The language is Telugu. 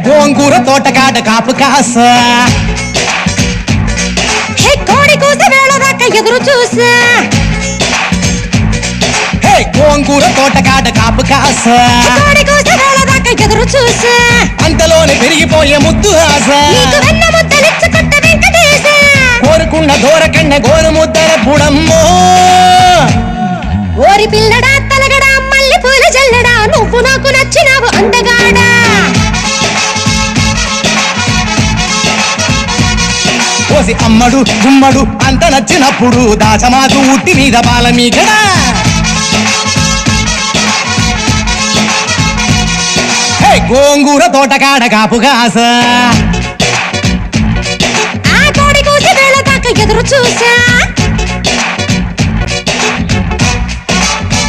గోంగూర తోటకాడ కాపు కాస కోడి కూస వేళ దాకా ఎదురు చూసా గోంగూర తోటకాడ కాపు కాస కోడి కూస వేళ దాకా ఎదురు చూసా అంతలోనే పెరిగిపోయే ముద్దు ఆశ వెన్న ముద్దలిచ్చుకుంట వెంకటేశ కోరుకున్న దూరకన్న గోరు ముద్దల పుడమ్మో ఓరి పిల్లడా తలగడా మల్లె పూల జల్లడా నువ్వు నాకు నచ్చినావు అందగాడా కోసి అమ్మడు గుమ్మడు అంత నచ్చినప్పుడు దాచమాకు ఉట్టి మీద బాల మీగడా గోంగూర తోటకాడ కాపు కాస ఆ కోడి కూసి వేళ దాకా ఎదురు చూసా